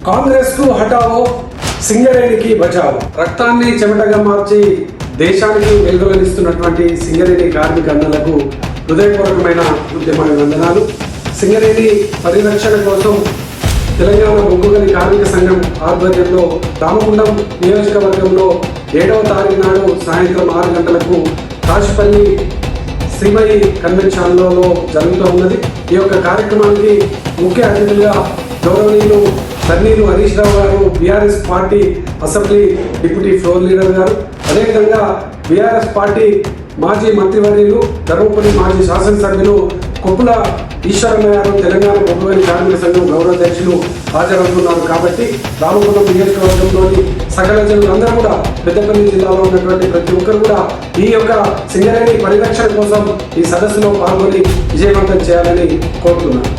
కాంగ్రెస్ కు హటావో, సింగరేణికి బచావో. రక్తాన్ని చెమటగా మార్చి దేశానికి వెలుగులనిస్తున్నటువంటి సింగరేణి కార్మిక అన్నలకు హృదయపూర్వకమైన ఉద్యమాభివందనాలు. సింగరేణి పరిరక్షణ కోసం తెలంగాణ బొగ్గుగని కార్మిక సంఘం ఆధ్వర్యంలో రామగుండం నియోజకవర్గంలో 7వ తారీఖు నాడు సాయంత్రం 6 గంటలకు కాశీపల్లి శ్రీమయి కన్వెన్షన్ హాల్లో జరుగుతూ ఉన్నది. ఈ యొక్క కార్యక్రమానికి ముఖ్య అతిథులుగా గౌరవనీయులు తన్నీరు హరీష్ రావు గారు, BRS party assembly deputy floor leader గారు, అదేవిధంగా బీఆర్ఎస్ పార్టీ మాజీ మంత్రివర్యులు, ధర్మపురి మాజీ శాసనసభ్యులు కొప్పుల ఈశ్వరయ్య గారు, తెలంగాణ బొగ్గుగని కార్మిక సంఘం గౌరవాధ్యక్షులు హాజరవుతున్నారు. కాబట్టి రామగుండం నియోజకవర్గంలోని సకల జనులందరూ కూడా, పెద్దపల్లి జిల్లాలో ఉన్నటువంటి ప్రతి ఒక్కరు కూడా ఈ యొక్క సింగరేణి పరిరక్షణ కోసం ఈ సదస్సులో పాల్గొని విజయవంతం చేయాలని కోరుతున్నాను.